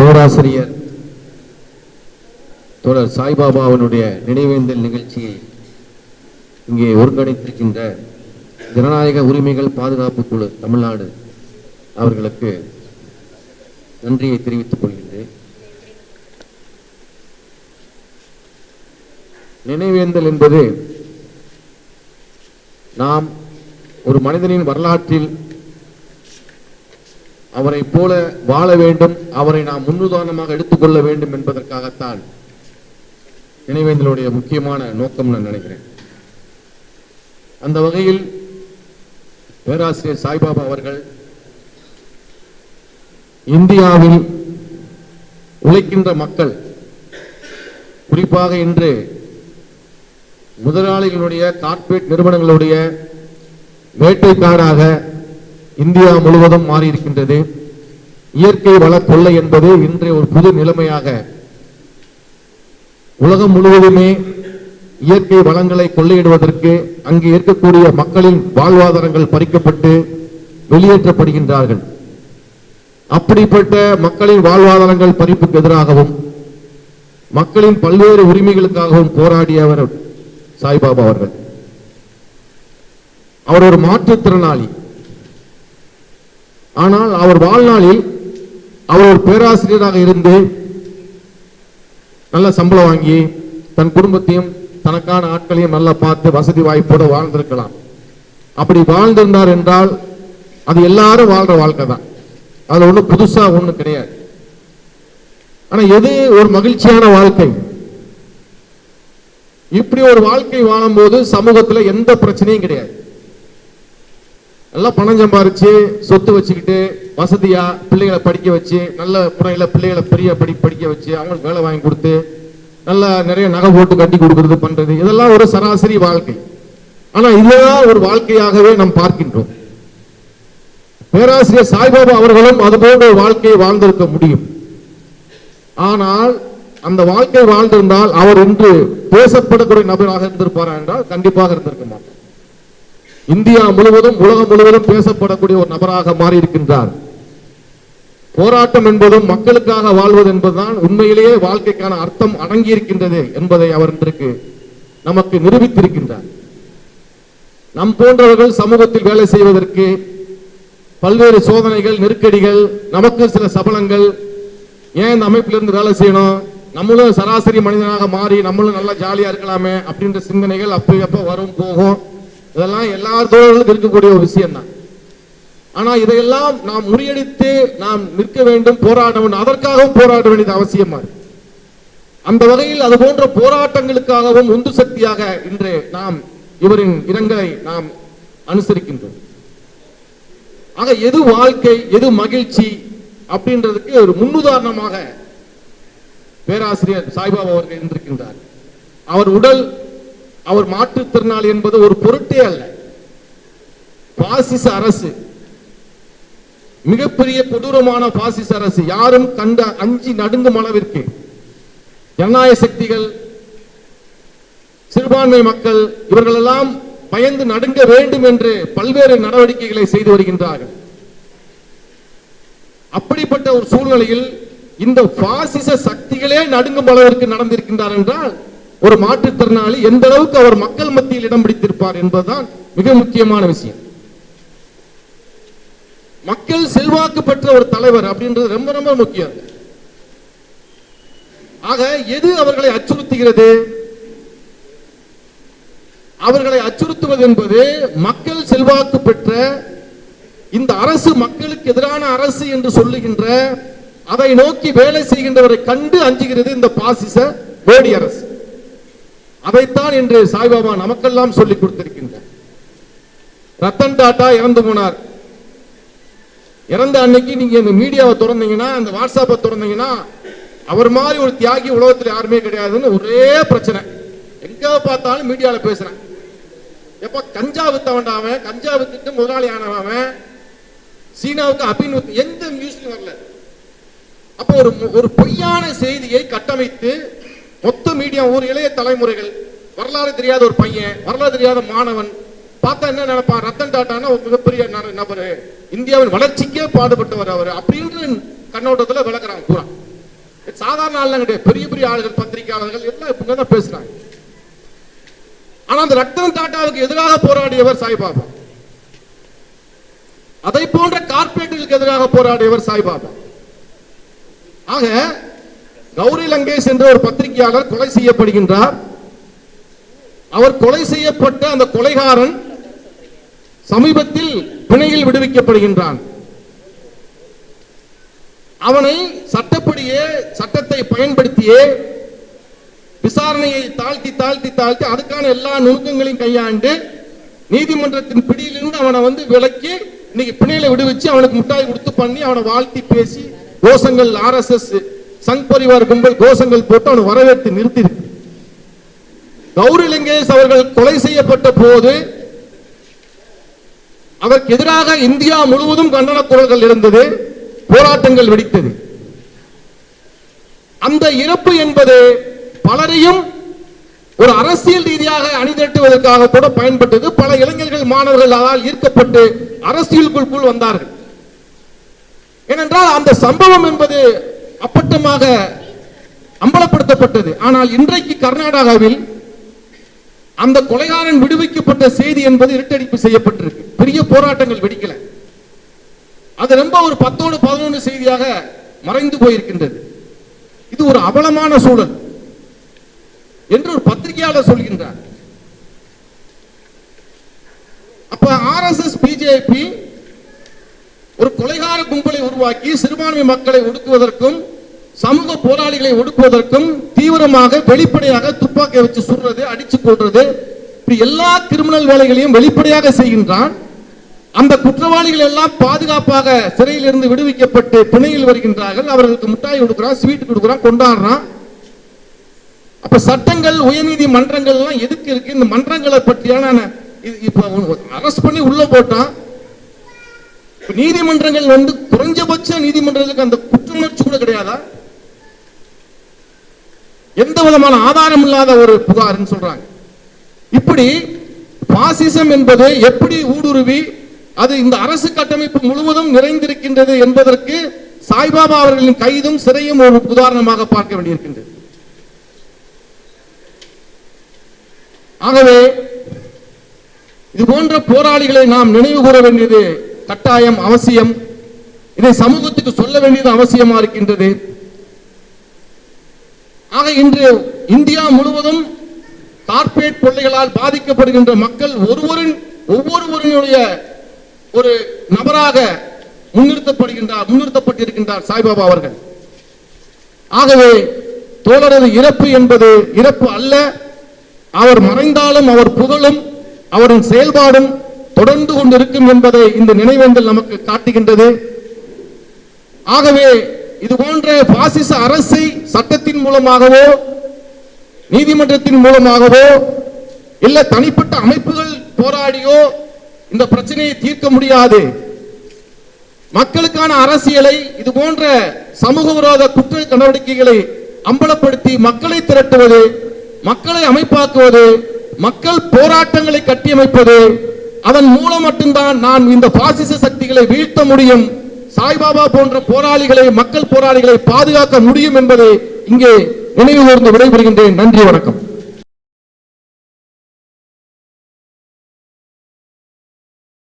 பேராசிரியர் தோழர் சாய்பாபாவினுடைய நினைவேந்தல் நிகழ்ச்சியை இங்கே ஒருங்கிணைத்திருக்கின்ற ஜனநாயக உரிமைகள் பாதுகாப்பு குழு தமிழ்நாடு அவர்களுக்கு நன்றியை தெரிவித்துக் கொள்கின்றேன். நினைவேந்தல் என்பது நாம் ஒரு மனிதனின் வரலாற்றில் அவரை போல வாழ வேண்டும், அவரை நாம் முன்னுதாரணமாக எடுத்துக்கொள்ள வேண்டும் என்பதற்காகத்தான் நினைவேந்தலுடைய முக்கியமான நோக்கம் நான் நினைக்கிறேன். அந்த வகையில் பேராசிரியர் சாய்பாபா அவர்கள் இந்தியாவில் உழைக்கின்ற மக்கள், குறிப்பாக இன்று முதலாளிகளுடைய கார்ப்பரேட் நிறுவனங்களுடைய வேட்டைக்காடாக இந்தியா முழுவதும் மாறியிருக்கின்றது. இயற்கை வள கொள்ளை என்பது இன்றைய ஒரு புது நிலைமையாக உலகம் முழுவதுமே இயற்கை வளங்களை கொள்ளையிடுவதற்கு அங்கு இருக்கக்கூடிய மக்களின் வாழ்வாதாரங்கள் பறிக்கப்பட்டு வெளியேற்றப்படுகின்றார்கள். அப்படிப்பட்ட மக்களின் வாழ்வாதாரங்கள் பறிப்புக்கு எதிராகவும் மக்களின் பல்வேறு உரிமைகளுக்காகவும் போராடியவர் சாய்பாபா அவர்கள். அவர் ஒரு மாற்றுத்திறனாளி. ஆனால் அவர் வாழ்நாளில் அவர் ஒரு பேராசிரியராக இருந்து நல்ல சம்பளம் வாங்கி தன் குடும்பத்தையும் தனக்கான ஆட்களையும் நல்லா பார்த்து வசதி வாய்ப்போடு வாழ்ந்திருக்கலாம். அப்படி வாழ்ந்திருந்தார் என்றால் அது எல்லாரும் வாழ்ற வாழ்க்கை தான், அதுல ஒண்ணு புதுசா ஒண்ணு கிடையாது. ஆனா எது ஒரு மகிழ்ச்சியான வாழ்க்கை? இப்படி ஒரு வாழ்க்கை வாழும் போது சமூகத்துல எந்த பிரச்சனையும் கிடையாது. நல்லா பணம் சம்பாரிச்சு சொத்து வச்சுக்கிட்டு வசதியா பிள்ளைகளை படிக்க வச்சு நல்ல முறையில பிள்ளைகளை பெரிய படிக்க வச்சு அவங்களுக்கு வேலை வாங்கி கொடுத்து நல்லா நிறைய நகை போட்டு கட்டி கொடுக்கறது பண்றது, இதெல்லாம் ஒரு சராசரி வாழ்க்கை. ஆனா இதுதான் ஒரு வாழ்க்கையாகவே நாம் பார்க்கின்றோம். பேராசிரியர் சாய்பாபா அவர்களும் அதுபோன்ற ஒரு வாழ்க்கையை வாழ்ந்திருக்க முடியும். ஆனால் அந்த வாழ்க்கை வாழ்ந்திருந்தால் அவர் இன்று பேசப்படக்கூடிய நபராக இருந்திருப்பாரா என்றால் கண்டிப்பாக இருந்திருக்க மாட்டார். இந்தியா முழுவதும் உலகம் முழுவதும் பேசப்படக்கூடிய ஒரு நபராக மாறி இருக்கின்றார். போராட்டம் என்பதும் மக்களுக்காக வாழ்வது என்பதுதான் உண்மையிலேயே வாழ்க்கைக்கான அர்த்தம் அடங்கி இருக்கின்றது என்பதை அவர் இன்றைக்கு நமக்கு நிரூபித்திருக்கின்றார். நம் போன்றவர்கள் சமூகத்தில் வேலை செய்வதற்கு பல்வேறு சோதனைகள், நெருக்கடிகள், நமக்கு சில சபலங்கள், ஏன் இந்த அமைப்பிலிருந்து வேலை செய்யணும், நம்மளும் சராசரி மனிதனாக மாறி நம்மளும் நல்லா ஜாலியா இருக்கலாமே அப்படின்ற சிந்தனைகள் அப்ப வரும் போகும். இதெல்லாம் எல்லா தோழர்களுக்கும் இருக்கக்கூடிய ஒரு விஷயம் தான். ஆனா இதையெல்லாம் நாம் முறியடித்து நாம் நிற்க வேண்டும், போராட வேண்டும். அதற்காகவும் போராட வேண்டியது அவசியமா இருக்கு. அந்த வகையில் அது போன்ற போராட்டங்களுக்காகவும் உந்து சக்தியாக இன்று நாம் இவரின் இரங்கலை நாம் அனுசரிக்கின்றோம். ஆக எது வாழ்க்கை, எது மகிழ்ச்சி அப்படின்றதுக்கு ஒரு முன்னுதாரணமாக பேராசிரியர் சாய்பாபா அவர்கள் இருந்திருக்கின்றார். அவர் உடல், அவர் மாற்றுத்திறனாளி என்பது ஒரு பொருட்டே அல்ல. பாசிச அரசு, மிகப்பெரிய கொடூரமான பாசிச அரசு, யாரும் கண்ட அஞ்சி நடுங்கும் அளவிற்கு ஜனநாயக சக்திகள், சிறுபான்மை மக்கள் இவர்கள் எல்லாம் பயந்து நடுங்க வேண்டும் என்று பல்வேறு நடவடிக்கைகளை செய்து வருகின்றார்கள். அப்படிப்பட்ட ஒரு சூழ்நிலையில் இந்த பாசிச சக்திகளே நடுங்கும் அளவிற்கு நடந்திருக்கின்றார் என்றால் ஒரு மாற்றுத்திறனாளி எந்த அளவுக்கு அவர் மக்கள் மத்தியில் இடம் பிடித்திருப்பார் என்பதுதான் மிக முக்கியமான விஷயம். மக்கள் செல்வாக்கு பெற்ற ஒரு தலைவர் அப்படின்றது ரொம்ப ரொம்ப முக்கியம். ஆக எது அவர்களை அச்சுறுத்துகிறது? அவர்களை அச்சுறுத்துவது என்பது மக்கள் செல்வாக்கு பெற்ற இந்த அரசு, மக்களுக்கு எதிரான அரசு என்று சொல்லுகின்ற, அதை நோக்கி வேலை செய்கின்றவரை கண்டு அஞ்சுகிறது இந்த பாசிச மோடி அரசு. அதைத்தான் இன்று சாய்பாபா நமக்கெல்லாம் சொல்லிக் கொடுத்திருக்கின்றார். ரத்தன் டாடா இறந்து போனார். இறந்த அன்னைக்கு நீங்க இந்த மீடியாவை திறந்தீங்கன்னா, அந்த வாட்ஸ்அப்பை திறந்தீங்கன்னா, அவர் மாதிரி ஒரு தியாகி உலகத்தில் யாருமே கிடையாதுன்னு ஒரே பிரச்சனை. எங்க பார்த்தாலும் மீடியாவில் பேசுறேன். எப்ப கஞ்சா வித்தவன், கஞ்சா வித்துட்டு முதலாளி ஆனவன், சீனாவுக்கு அபின் எந்த நியூஸ்லயும் வரல. அப்ப ஒரு பொய்யான செய்தியை கட்டமைத்து மொத்த மீடியா, ஒரு இளைய தலைமுறைகள், வரலாறு தெரியாத ஒரு பையன், வரலாறு தெரியாத மாணவன் பார்த்தா என்ன நினைப்பான்? ரத்தன் டாட்டான ஒரு மிகப்பெரிய நபர், இந்தியாவின் வளர்ச்சிக்கே பாடுபட்டவர் அவர் அப்படின்ற கண்ணோட்டத்தில் விளக்குறாங்க பூரா. சாதாரண ஆள் கிடையாது, பெரிய பெரிய ஆளுகள், பத்திரிகையாளர்கள் எல்லாம் இப்பதான் பேசுறாங்க. ஆனா அந்த ரத்தன் டாட்டாவுக்கு எதிராக போராடியவர் சாய்பாபா. அதை போன்ற கார்பரேட்டுகளுக்கு எதிராக போராடியவர் சாய்பாபா. ஆக கௌரி லங்கேஷ் என்ற ஒரு பத்திரிகையாளர் கொலை செய்யப்படுகின்றார். அவர் கொலை செய்யப்பட்ட அந்த கொலைகாரன் சமீபத்தில் பிணையில் விடுவிக்கப்படுகின்றான். அவனை சட்டப்படியே சட்டத்தை பயன்படுத்தியே விசாரணையை தாழ்த்தி தாழ்த்தி தாழ்த்தி அதுக்கான எல்லா நுணுக்கங்களையும் கையாண்டு நீதிமன்றத்தின் பிடியிலிருந்து அவனை விலக்கி இன்னைக்கு பிணையில விடுவிச்சு அவனுக்கு முட்டாய் கொடுத்து பண்ணி அவனை வாழ்த்தி பேசி கோஷங்கள், RSS சங் பரிவார் கும்பல் கோஷங்கள் போட்டு அவனை வரவேற்று நிறுத்தி இருக்கு. கௌரி லங்கேஷ் அவர்கள் கொலை செய்யப்பட்ட போது அதற்கு எதிராக இந்தியா முழுவதும் கண்டன குரல்கள் இருந்தது, போராட்டங்கள் வெடித்தது. அந்த இறப்பு என்பது பலரையும் ஒரு அரசியல் ரீதியாக அணிதிரட்டுவதற்காக கூட பயன்பட்டது. பல இளைஞர்கள், மாணவர்கள் அதால் ஈர்க்கப்பட்டு அரசியலுக்குள் வந்தார்கள். ஏனென்றால் அந்த சம்பவம் என்பது அப்பட்டமாக அம்பலப்படுத்தப்பட்டது. ஆனால் இன்றைக்கு கர்நாடகாவில் அந்த கொலைகாரன் விடுவிக்கப்பட்ட செய்தி என்பது இருட்டடிப்பு செய்யப்பட்டிருக்கு. பெரிய போராட்டங்கள் வெடிக்கல. அது ரொம்ப ஒரு 10-11 செய்தியாக மறைந்து போயிருக்கின்றது. இது ஒரு அவலமான சூழல் என்று ஒரு பத்திரிகையாளர் சொல்கின்றார். அப்ப RSS BJP ஒரு கொலைகார கும்பலை உருவாக்கி சிறுபான்மை மக்களை ஒடுக்குவதற்கும் சமூக போராளிகளை ஒடுக்குவதற்கும் தீவிரமாக வெளிப்படையாக துப்பாக்கியை வச்சு சுடுறது, அடிச்சு கொள்றது, எல்லா கிரிமினல் வேலைகளையும் வெளிப்படையாக செய்கின்றான். அந்த குற்றவாளிகள் எல்லாம் பாதுகாப்பாக சிறையில் இருந்து விடுவிக்கப்பட்டு பிணையில் வருகின்றார்கள். அவர்களுக்கு முட்டாய் கொடுக்கிறான், ஸ்வீட் கொடுக்கிறான், கொண்டாடுறான். அப்ப சட்டங்கள், உயர்நீதிமன்றங்கள் எல்லாம் எதுக்கு இருக்கு? இந்த மன்றங்களை பற்றியான இப்ப அரெஸ்ட் பண்ணி உள்ள போட்டான். நீதிமன்றங்கள் குறைஞ்சபட்ச நீதிமன்றங்களுக்கு அந்த குற்றுணர்ச்சி கூட கிடையாதா? எந்த விதமான ஆதாரம் இல்லாத ஒரு புகார் சொல்றாங்க. இப்படி பாசிசம் என்பது எப்படி ஊடுருவி அது இந்த அரசு கட்டமைப்பு முழுவதும் நிறைந்திருக்கின்றது என்பதற்கு சாய்பாபா அவர்களின் கைதும் சிறையும் ஒரு உதாரணமாக பார்க்க வேண்டியிருக்கின்றது. ஆகவே இது போன்ற போராளிகளை நாம் நினைவு கூற வேண்டியது கட்டாயம், அவசியம். இதை சமூகத்துக்கு சொல்ல வேண்டியது அவசியமா இருக்கின்றது. ஆக இன்று இந்தியா முழுவதும் கார்ப்பரேட் கொள்ளைகளால் பாதிக்கப்படுகின்ற மக்கள் ஒவ்வொருவருடைய ஒரு நபராக முன்னிறுத்தப்பட்டிருக்கின்றார் சாய்பாபா அவர்கள். ஆகவே தோழரது இறப்பு என்பது இறப்பு அல்ல. அவர் மறைந்தாலும் அவர் புகழும் அவரின் செயல்பாடும் தொடர்ந்து கொண்டிருக்கும் என்பதை இந்த நினைவேந்தல் நமக்கு காட்டுகின்றது. ஆகவே இது போன்ற பாசிச அரசை சட்டத்தின் மூலமாகவோ நீதிமன்றத்தின் மூலமாகவோ இல்ல தனிப்பட்ட அமைப்புகள் போராடியோ இந்த பிரச்சனையை தீர்க்க முடியாது. மக்களுக்கான அரசியலை இது போன்ற சமூக விரோத குற்ற நடவடிக்கைகளை அம்பலப்படுத்தி மக்களை திரட்டுவது, மக்களை அமைப்பாக்குவது, மக்கள் போராட்டங்களை கட்டியமைப்பது, அதன் மூலம் மட்டும்தான் நான் இந்த பாசிச சக்திகளை வீழ்த்த முடியும், சாய்பாபா போன்ற போராளிகளை, மக்கள் போராளிகளை பாதுகாக்க முடியும் என்பதை இங்கே நினைவு கூர்ந்து விடைபெறுகின்றேன். நன்றி, வணக்கம்.